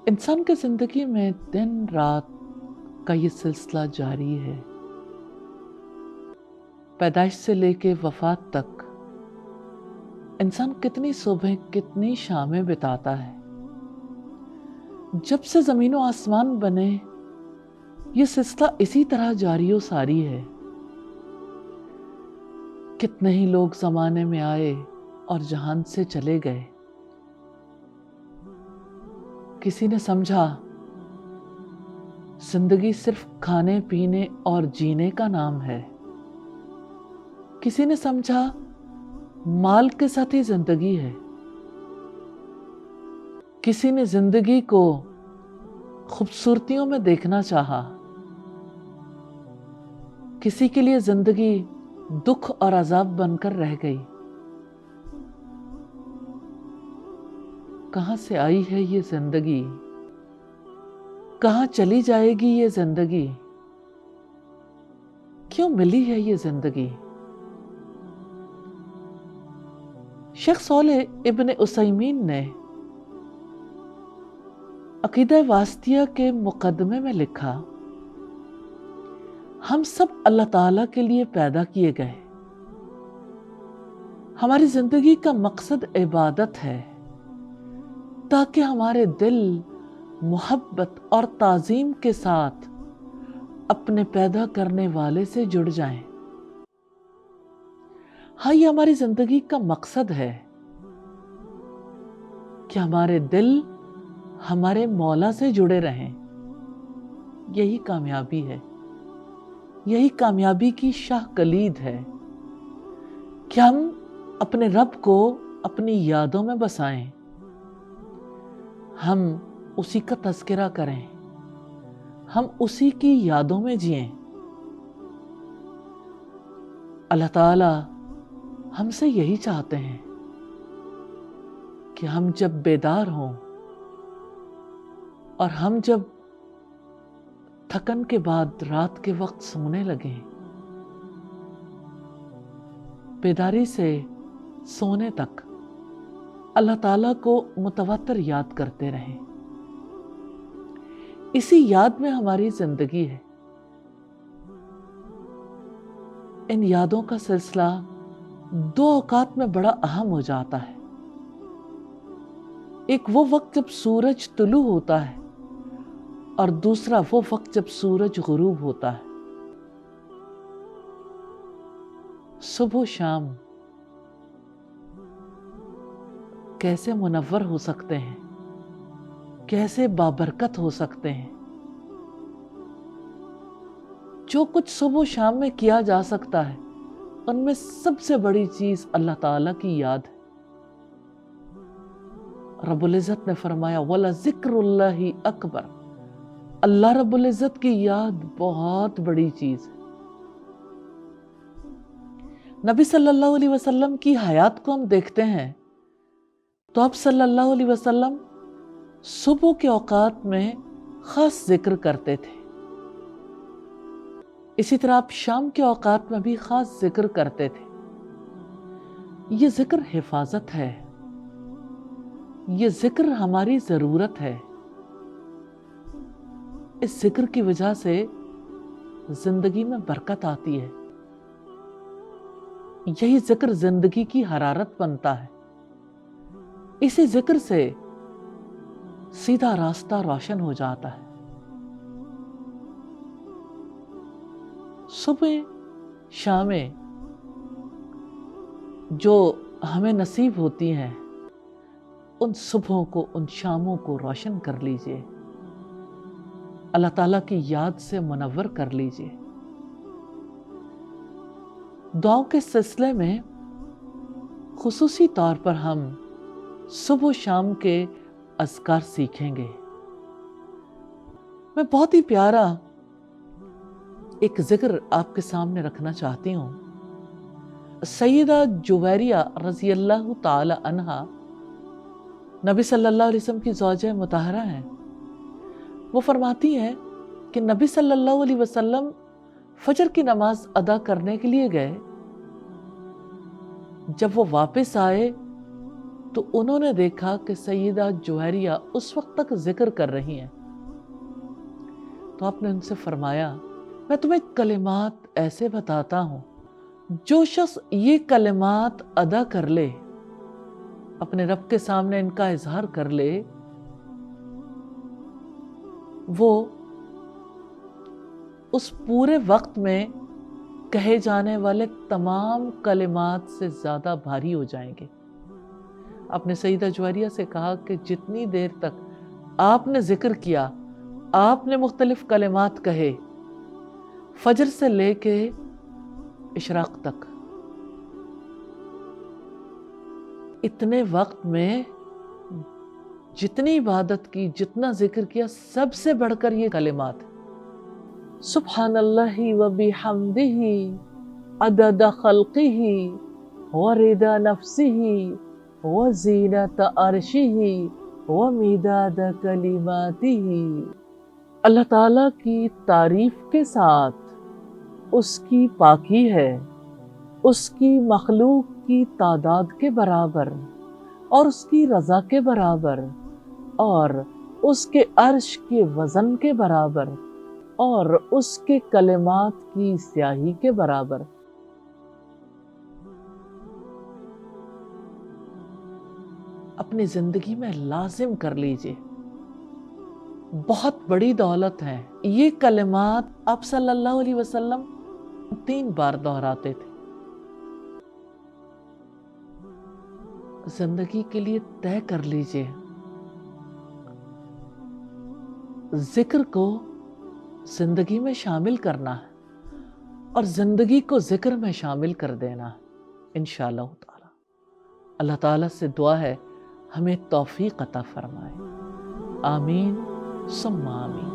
इंसान की जिंदगी में दिन रात का ये सिलसिला जारी है। पैदाइश से लेके वफात तक इंसान कितनी सुबह कितनी शामें बिताता है। जब से जमीन और आसमान बने ये सिलसिला इसी तरह जारी और सारी है। कितने ही लोग जमाने में आए और जहान से चले गए। किसी ने समझा जिंदगी सिर्फ खाने पीने और जीने का नाम है। किसी ने समझा माल के साथ ही जिंदगी है। किसी ने जिंदगी को खूबसूरतियों में देखना चाहा। किसी के लिए जिंदगी दुख और अजाब बनकर रह गई। कहां से आई है ये जिंदगी, कहां चली जाएगी ये जिंदगी, क्यों मिली है ये जिंदगी। शेख सालेह इब्न उसैमीन ने अकीदा वास्तिया के मुकदमे में लिखा, हम सब अल्लाह ताला के लिए पैदा किए गए। हमारी जिंदगी का मकसद इबादत है ताकि हमारे दिल मोहब्बत और ताजीम के साथ अपने पैदा करने वाले से जुड़ जाएं। हाँ, ये हमारी जिंदगी का मकसद है कि हमारे दिल हमारे मौला से जुड़े रहें। यही कामयाबी है, यही कामयाबी की शाह कलीद है कि हम अपने रब को अपनी यादों में बसाएं, हम उसी का तज़किरा करें, हम उसी की यादों में जिएं। अल्लाह ताला हमसे यही चाहते हैं कि हम जब बेदार हों और हम जब थकन के बाद रात के वक्त सोने लगें, बेदारी से सोने तक अल्लाह ताला को मुतवत्तर याद करते रहें। इसी याद में हमारी जिंदगी है। इन यादों का सिलसिला दो औकात में बड़ा अहम हो जाता है। एक वो वक्त जब सूरज तुलू होता है और दूसरा वो वक्त जब सूरज गुरूब होता है। सुबह शाम कैसे मुनव्वर हो सकते हैं, कैसे बाबरकत हो सकते हैं। जो कुछ सुबह शाम में किया जा सकता है उनमें सबसे बड़ी चीज अल्लाह ताला की याद है। रब्बुल इज़्ज़त ने फरमाया, वला ज़िक्रुल्लाहि अकबर। अल्लाह रब्बुल इज़्ज़त की याद बहुत बड़ी चीज है। नबी सल्लल्लाहु अलैहि वसल्लम की हयात को हम देखते हैं तो आप सल्लल्लाहु अलैहि वसल्लम सुबह के औकात में खास जिक्र करते थे। इसी तरह आप शाम के औकात में भी खास जिक्र करते थे। ये जिक्र हिफाजत है, ये जिक्र हमारी जरूरत है। इस जिक्र की वजह से जिंदगी में बरकत आती है। यही जिक्र जिंदगी की हरारत बनता है। इसी जिक्र से सीधा रास्ता रोशन हो जाता है। सुबह शामें जो हमें नसीब होती हैं उन सुबहों को, उन शामों को रोशन कर लीजिए। अल्लाह ताला की याद से मुनव्वर कर लीजिए। दुआओं के सिलसिले में खुसूसी तौर पर हम सुबह शाम के अज़कार सीखेंगे। मैं बहुत ही प्यारा एक जिक्र आपके सामने रखना चाहती हूँ। सैयदा जुवैरिया रज़ी अल्लाह ताला अन्हा नबी सल्लल्लाहु अलैहि वसल्लम की ज़ौजा मुतहरा हैं। वो फरमाती हैं कि नबी सल्लल्लाहु अलैहि वसल्लम फजर की नमाज अदा करने के लिए गए। जब वो वापस आए تو انہوں نے دیکھا کہ سیدہ جویریہ اس وقت تک ذکر کر رہی ہیں. تو آپ نے ان سے فرمایا میں تمہیں کلمات ایسے بتاتا ہوں، جو شخص یہ کلمات ادا کر لے، اپنے رب کے سامنے ان کا اظہار کر لے، وہ اس پورے وقت میں کہے جانے والے تمام کلمات سے زیادہ بھاری ہو جائیں گے. آپ نے سیدہ جویریہ سے کہا کہ جتنی دیر تک آپ نے ذکر کیا، آپ نے مختلف کلمات کہے، فجر سے لے کے اشراق تک، اتنے وقت میں جتنی عبادت کی، جتنا ذکر کیا، سب سے بڑھ کر یہ کلمات: سبحان اللہ و بحمدہ عدد خلقہ ورضا نفسہ وزینت عرشہ ومداد کلماتہ. اللہ تعالیٰ کی تعریف کے ساتھ اس کی پاکی ہے، اس کی مخلوق کی تعداد کے برابر اور اس کی رضا کے برابر اور اس کے عرش کے وزن کے برابر اور اس کے کلمات کی سیاہی کے برابر. اپنی زندگی میں لازم کر لیجئے، بہت بڑی دولت ہے. یہ کلمات آپ صلی اللہ علیہ وسلم 3 بار دہراتے تھے. زندگی کے لیے طے کر لیجئے، ذکر کو زندگی میں شامل کرنا ہے اور زندگی کو ذکر میں شامل کر دینا ہے انشاءاللہ تعالی. اللہ تعالیٰ سے دعا ہے ہمیں توفیق عطا فرمائے. آمین ثم آمین.